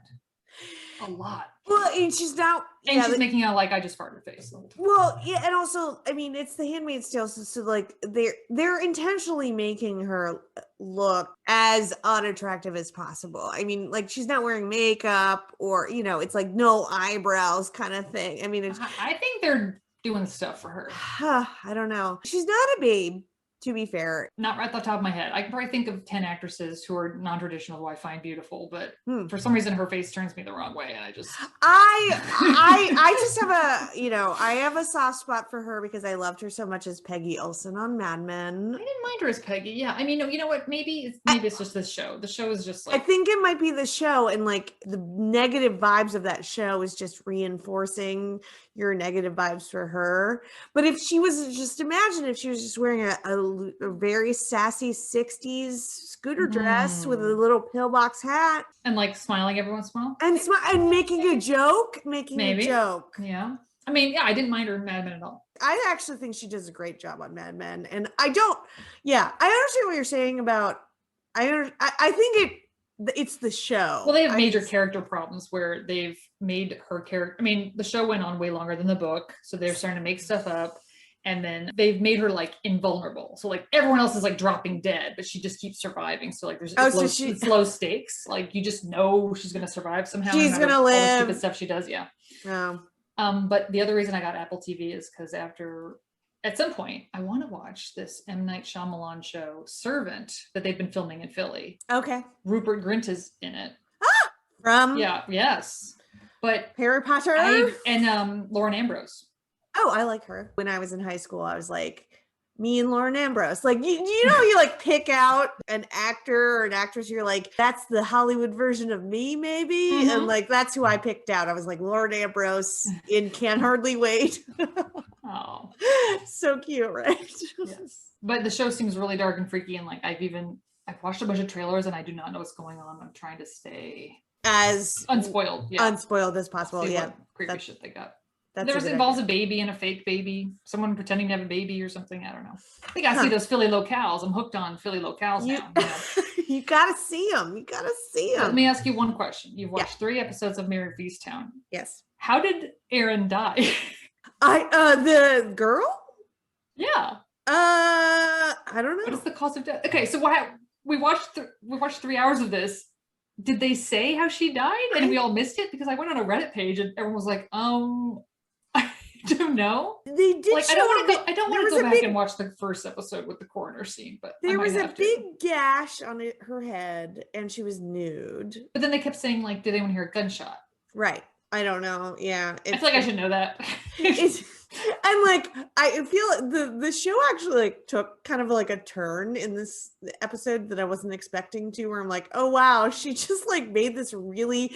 Well, and she's now, she's making out like I just farted her face. Well, yeah, and also, I mean, it's The Handmaid's Tale, so like they're intentionally making her look as unattractive as possible. I mean, like she's not wearing makeup, or it's like no eyebrows kind of thing. I mean, I think they're doing stuff for her. I don't know. She's not a babe, to be fair. Not right off the top of my head. I can probably think of 10 actresses who are non-traditional who I find beautiful, but for some reason her face turns me the wrong way, and I just have I have a soft spot for her because I loved her so much as Peggy Olson on Mad Men. I didn't mind her as Peggy. Yeah, I mean, you know what? Maybe it's just this show. The show is just like, I think it might be the show, and like the negative vibes of that show is just reinforcing your negative vibes for her. But if she was imagine if she was just wearing a very sassy 60s scooter dress with a little pillbox hat and like smiling every once in a while and making a joke. Yeah. I mean, yeah, I didn't mind her in Mad Men at all. I actually think she does a great job on Mad Men, and I understand what you're saying about. I think it's the show. Well, they have major character problems where they've made her character. I mean, the show went on way longer than the book, so they're starting to make stuff up. And then they've made her like invulnerable. So like everyone else is like dropping dead, but she just keeps surviving. So like it's low stakes. Like you just know she's going to survive somehow. She's going to live. All the stupid stuff she does. Yeah. But the other reason I got Apple TV is because at some point I want to watch this M. Night Shyamalan show, Servant, that they've been filming in Philly. Okay. Rupert Grint is in it. Yes. But Harry Potter and Lauren Ambrose. Oh, I like her. When I was in high school, I was like, me and Lauren Ambrose. Like, you like pick out an actor or an actress. You're like, that's the Hollywood version of me, maybe. Mm-hmm. And like, that's who I picked out. I was like, Lauren Ambrose in Can't Hardly Wait. Oh, so cute, right? Yes. But the show seems really dark and freaky. And like, I've watched a bunch of trailers and I do not know what's going on. I'm trying to stay as unspoiled as possible. Yeah. Creepy shit they got. Involves a baby and a fake baby, someone pretending to have a baby or something. I don't know. I think I see those Philly locales. I'm hooked on Philly locales now. You gotta see them. Let me ask you one question. You've watched 3 episodes of Mare of Easttown. Yes. How did Aaron die? The girl? Yeah. I don't know. What is the cause of death? Okay, so we watched 3 hours of this. Did they say how she died? And we all missed it because I went on a Reddit page and everyone was like, I don't know. They did like, show I don't want to go back and watch the first episode with the coroner scene, but there was a big gash on her head and she was nude. But then they kept saying, like, did anyone hear a gunshot? Right. I don't know. Yeah. I feel like I should know that. I'm like, I feel the show actually like took kind of like a turn in this episode that I wasn't expecting to, where I'm like, oh wow, she just like made this really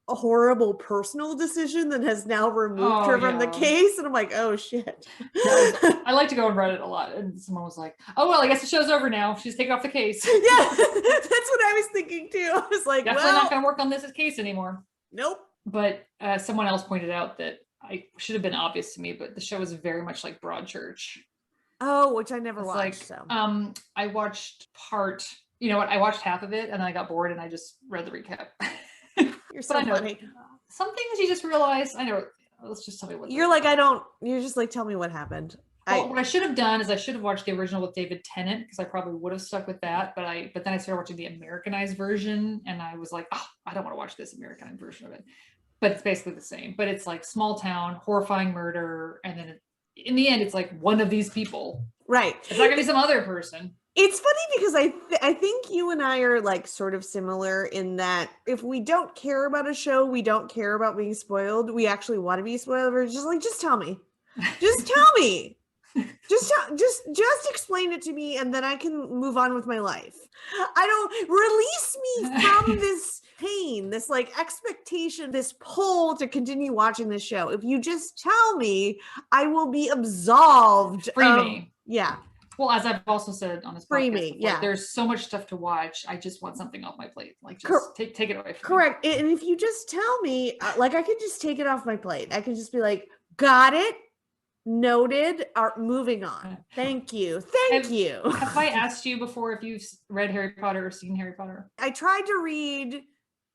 horrible personal decision that has now removed her from the case. And I'm like, oh shit. I like to go on Reddit a lot. And someone was like, oh, well, I guess the show's over now. She's taken off the case. Yeah, that's what I was thinking too. I was like, definitely not going to work on this case anymore. Nope. But someone else pointed out that I should have been obvious to me, but the show is very much like Broadchurch. Oh, which I never watched. Like, so. I watched part. You know what? I watched half of it, and then I got bored, and I just read the recap. You're so funny. Some things you just realize. I know. Let's just tell me what. You're like, I don't. You're just like, tell me what happened. Well, what I should have done is I should have watched the original with David Tennant, because I probably would have stuck with that. But then I started watching the Americanized version, and I was like, oh, I don't want to watch this Americanized version of it. But it's basically the same. But it's like small town, horrifying murder, and then in the end, it's like one of these people. Right. It's not gonna be some other person. It's funny because I think you and I are like sort of similar in that if we don't care about a show, we don't care about being spoiled. We actually want to be spoiled. We're just like, just tell me. Just tell me. Just explain it to me, and then I can move on with my life. I don't release me from this pain, this like expectation, this pull to continue watching this show. If you just tell me, I will be absolved. Free me. Yeah. Well, as I've also said on this podcast, free me. Yeah. There's so much stuff to watch. I just want something off my plate. Like, just take it away from Correct. me. And if you just tell me, like, I could just take it off my plate. I could just be like, got it. Noted. Moving on. Thank you. Thank you. Have I asked you before if you've read Harry Potter or seen Harry Potter? I tried to read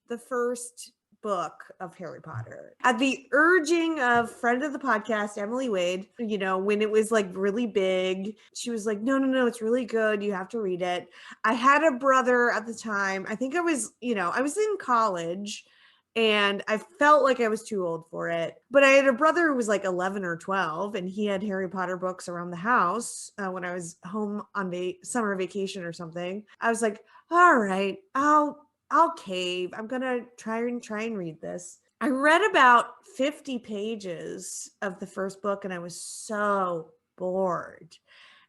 the first book of Harry Potter at the urging of friend of the podcast, Emily Wade. You know, when it was like really big, she was like, no, it's really good. You have to read it. I had a brother at the time. I think I was in college. And I felt like I was too old for it. But I had a brother who was like 11 or 12, and he had Harry Potter books around the house when I was home on summer vacation or something. I was like, all right, I'll cave. I'm going to try and read this. I read about 50 pages of the first book, and I was so bored.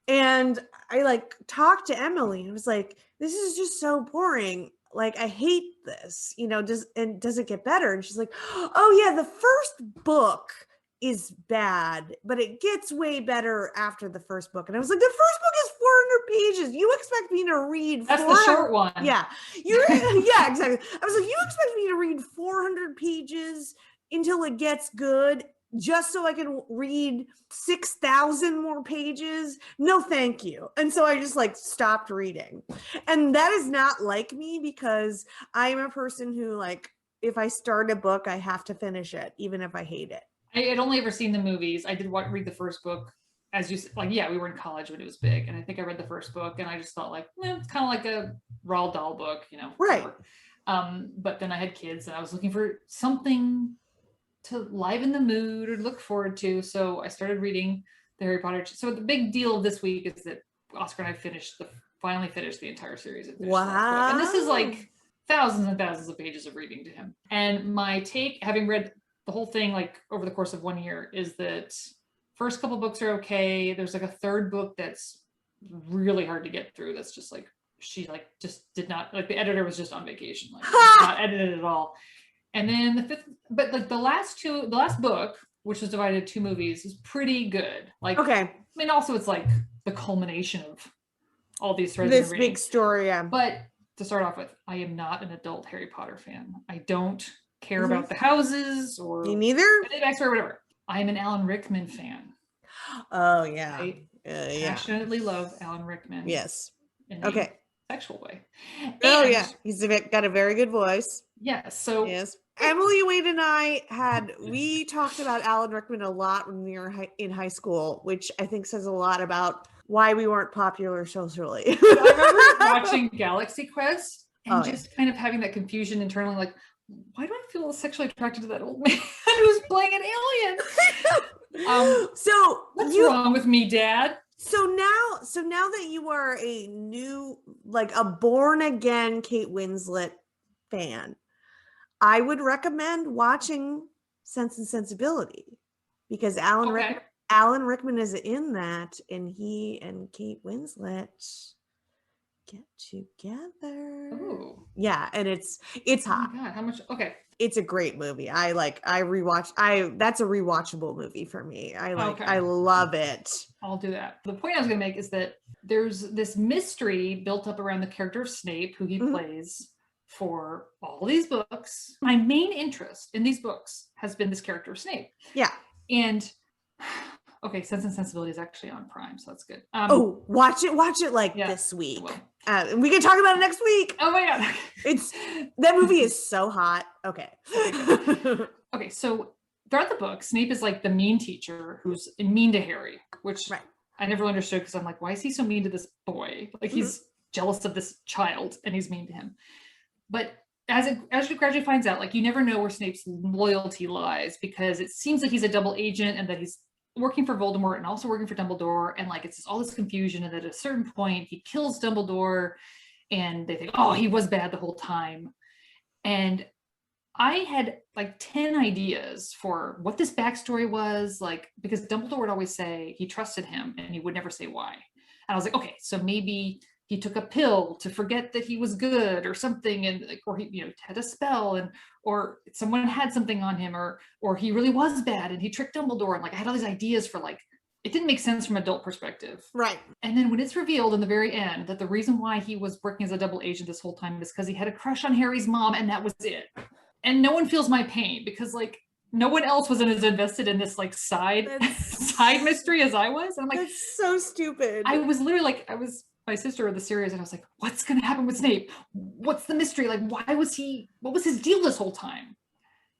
And I like talked to Emily and was like, this is just so boring. Like, I hate this, does it get better? And she's like, oh yeah, the first book is bad, but it gets way better after the first book. And I was like, the first book is 400 pages. You expect me to read That's the short one. Yeah. Yeah, exactly. I was like, you expect me to read 400 pages until it gets good just so I can read 6,000 more pages? No, thank you. And so I just like stopped reading. And that is not like me, because I am a person who, like, if I start a book, I have to finish it, even if I hate it. I had only ever seen the movies. I did read the first book, as you like. Yeah, we were in college when it was big, and I think I read the first book, and I just thought like, it's kind of like a Roald Dahl book, Right. But then I had kids, and I was looking for something to liven the mood or look forward to. So I started reading the Harry Potter. So the big deal this week is that Oscar and I finally finished the entire series. Wow. And this is like thousands and thousands of pages of reading to him. And my take, having read the whole thing like over the course of 1 year, is that first couple books are okay. There's like a third book that's really hard to get through. That's just like, she like just did not, like, the editor was just on vacation, like not edited at all. And then the fifth, but like the last book, which was divided into 2 movies, is pretty good. Like, okay. I mean, also it's like the culmination of all these threads. This big story, yeah. But to start off with, I am not an adult Harry Potter fan. I don't care about the houses or me neither. Or whatever. I am an Alan Rickman fan. Oh yeah. I passionately love Alan Rickman. Yes. In a sexual way. Oh yeah, he's got a very good voice. Yeah. So yes. Emily Wade and we talked about Alan Rickman a lot when we were in high school, which I think says a lot about why we weren't popular socially. I remember watching Galaxy Quest and just kind of having that confusion internally, like, why do I feel sexually attracted to that old man who's playing an alien? So what's wrong with me, Dad? So now that you are a new, like a born again Kate Winslet fan, I would recommend watching Sense and Sensibility, because Alan Rickman is in that, and he and Kate Winslet get together. Ooh. Yeah, and it's hot. Oh my God, how much? Okay. It's a great movie. That's a rewatchable movie for me. I love it. I'll do that. The point I was going to make is that there's this mystery built up around the character of Snape, who he plays for all these books. My main interest in these books has been this character of Snape. Yeah. And okay, Sense and Sensibility is actually on Prime, so that's good. Watch it this week. And we can talk about it next week. Oh my God. That movie is so hot. Okay. Okay, so throughout the book, Snape is like the mean teacher who's mean to Harry, which I never understood, because I'm like, why is he so mean to this boy? Like, he's jealous of this child and he's mean to him. But as you gradually finds out, like, you never know where Snape's loyalty lies, because it seems like he's a double agent and that he's working for Voldemort and also working for Dumbledore, and like it's just all this confusion, and at a certain point he kills Dumbledore and they think, oh, he was bad the whole time. And I had like 10 ideas for what this backstory was, like, because Dumbledore would always say he trusted him and he would never say why. And I was like, okay, so maybe he took a pill to forget that he was good or something, and like, or he, had a spell, and or someone had something on him, or he really was bad and he tricked Dumbledore, and like I had all these ideas for, like, it didn't make sense from an adult perspective. Right. And then when it's revealed in the very end that the reason why he was working as a double agent this whole time is because he had a crush on Harry's mom, and that was it. And no one feels my pain, because like no one else was as invested in this like side mystery as I was. And I'm like, that's so stupid. I was literally like, my sister read the series and I was like, what's going to happen with Snape? What's the mystery? Like, what was his deal this whole time?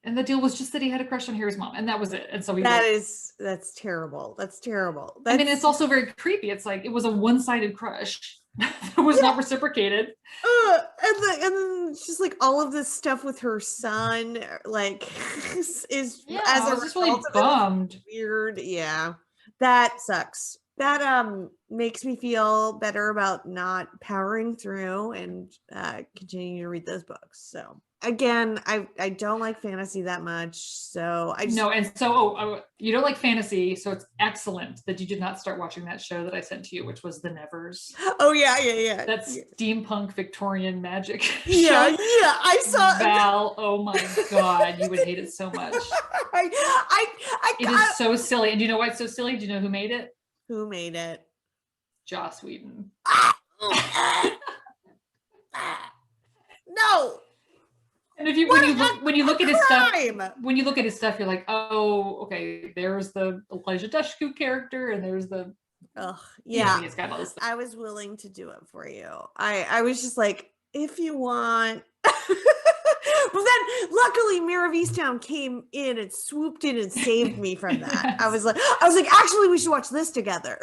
And the deal was just that he had a crush on Harry's mom, and that was it. And so that's terrible. That's terrible. I mean, it's also very creepy. It's like, it was a one-sided crush that was not reciprocated. And then it's just like all of this stuff with her son, like, is as I was just really bummed. Weird. Yeah. That sucks. That makes me feel better about not powering through and continuing to read those books. So again, I don't like fantasy that much, so I just... No, and so you don't like fantasy, so it's excellent that you did not start watching that show that I sent to you, which was The Nevers. Oh yeah. That's steampunk Victorian magic. Yeah, show. I saw Val. Oh my God, you would hate it so much. It is so silly, and do you know why it's so silly? Do you know who made it? Who made it? Joss Whedon. No. And if when you look at his stuff, you're like, oh, okay, there's the Elijah Dushku character, and there's the he's got all this stuff. I was willing to do it for you. I was just like, if you want. But then luckily Mare of Easttown came in and swooped in and saved me from that. Yes. I was like, actually we should watch this together.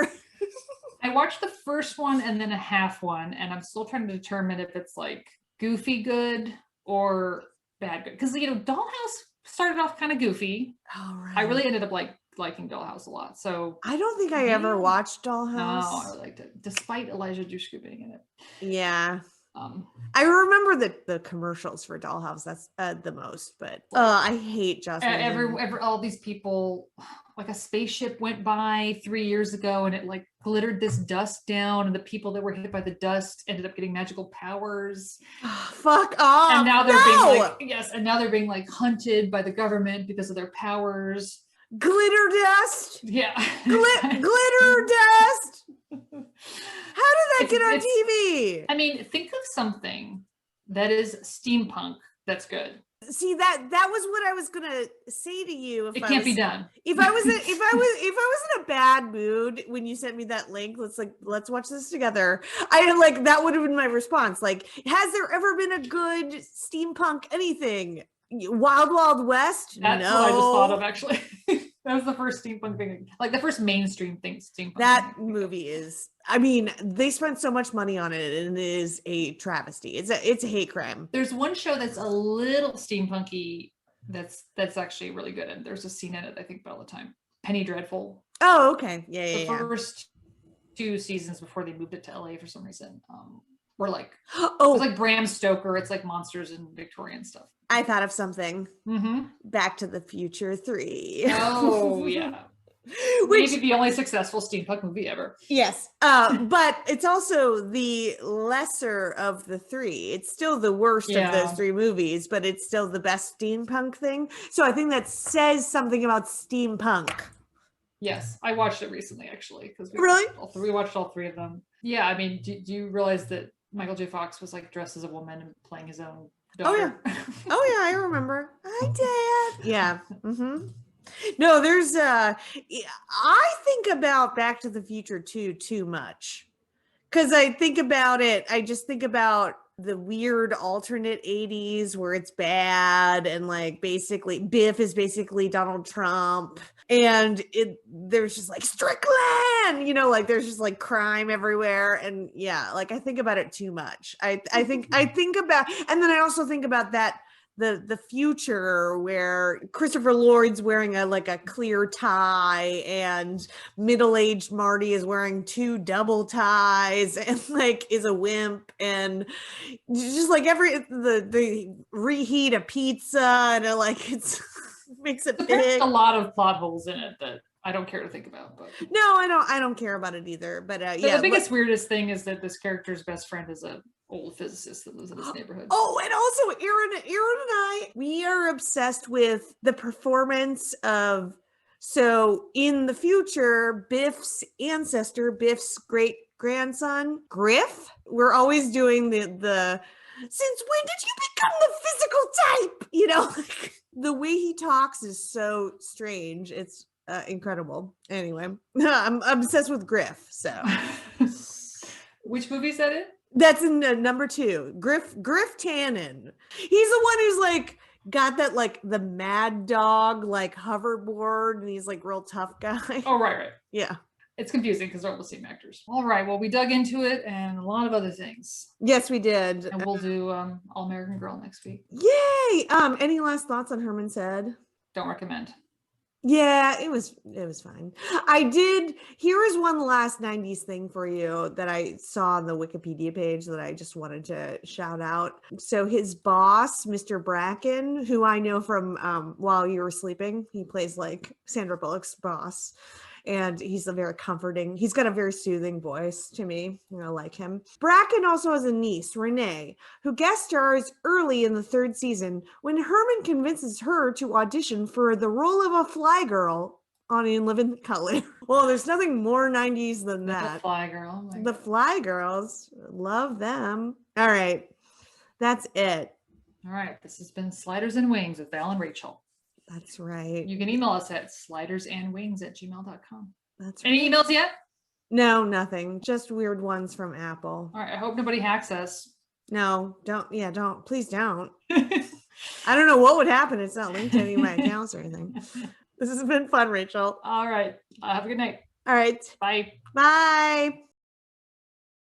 I watched the first one and then a half one, and I'm still trying to determine if it's like goofy good or bad good. Because Dollhouse started off kind of goofy. Oh, right. I really ended up liking Dollhouse a lot. So I don't think I ever watched Dollhouse. No, I really liked it, despite Elijah Dushku being in it. Yeah. I remember the commercials for Dollhouse. That's the most, but I hate Joss Whedon. All these people, like a spaceship went by 3 years ago and it like glittered this dust down, and the people that were hit by the dust ended up getting magical powers. Fuck off. And now they're being like hunted by the government because of their powers. Glitter dust. Yeah. Glitter dust. How did that get on TV? I mean, think of something that is steampunk that's good. See, that was what I was gonna say to you. It can't be done. If I was in a bad mood when you sent me that link, let's watch this together. That would have been my response. Like, has there ever been a good steampunk anything? Wild Wild West? That's No. what I just thought of, actually. That was the first steampunk thing, like the first mainstream thing. Steampunk. That movie is, I mean, they spent so much money on it, and it is a travesty. It's a hate crime. There's one show that's a little steampunky that's actually really good, and there's a scene in it I think about all the time. Penny Dreadful. Oh, okay. Yeah, The yeah. first 2 seasons before they moved it to LA for some reason, were like, Oh, it's like Bram Stoker. It's like monsters and Victorian stuff. I thought of something. Mm-hmm. Back to the Future 3. Oh yeah. Maybe the only successful steampunk movie ever. Yes, but it's also the lesser of the 3. It's still the worst of those 3 movies, but it's still the best steampunk thing. So I think that says something about steampunk. Yes, I watched it recently, actually, because we watched all 3 of them. Yeah, I mean, do you realize that Michael J. Fox was like dressed as a woman and playing his own daughter? Oh yeah, I remember. I did. Yeah. Mm-hmm. No, there's I think about Back to the Future 2 too much. Because I think about it, I just think about the weird alternate 80s where it's bad, and like basically Biff is basically Donald Trump, and there's just like Strickland, like there's just like crime everywhere, and yeah, like I think about it too much. I think about, and then I also think about that the future where Christopher Lloyd's wearing a clear tie, and middle-aged Marty is wearing 2 double ties and like is a wimp, and just like the reheat a pizza, and it's makes it big. There's a lot of plot holes in it that I don't care to think about. But no, I don't care about it either. But yeah, the biggest weirdest thing is that this character's best friend is a old physicist that lives in this neighborhood. Oh, and also Aaron and I, we are obsessed with the performance of, so in the future, Biff's ancestor, Biff's great grandson, Griff. We're always doing the since when did you become the physical type? The way he talks is so strange. It's incredible. Anyway, I'm obsessed with Griff. So which movie is that in? That's in number 2. Griff Tannen. He's the one who's like got that like the Mad Dog like hoverboard, and he's like real tough guy. Oh, right. Yeah. It's confusing because they're all the same actors. All right. Well, we dug into it and a lot of other things. Yes, we did. And we'll do All American Girl next week. Yay! Any last thoughts on Herman Said? Don't recommend. Yeah, it was fine. Here is one last 90s thing for you that I saw on the Wikipedia page that I just wanted to shout out. So his boss, Mr. Bracken, who I know from While You Were Sleeping, he plays like Sandra Bullock's boss. And he's got a very soothing voice to me. I like him. Bracken also has a niece, Renee, who guest stars early in the 3rd season when Herman convinces her to audition for the role of a fly girl on In Living Color. Well, there's nothing more 90s than that. The Fly Girl. The Fly Girls. Love them. All right. That's it. All right. This has been Sliders and Wings with Val and Rachel. That's right. You can email us at slidersandwings@gmail.com. That's Any emails yet? No, nothing. Just weird ones from Apple. All right. I hope nobody hacks us. No, don't. Yeah, don't. Please don't. I don't know what would happen. It's not linked to any of my accounts or anything. This has been fun, Rachel. All right. Have a good night. All right. Bye. Bye.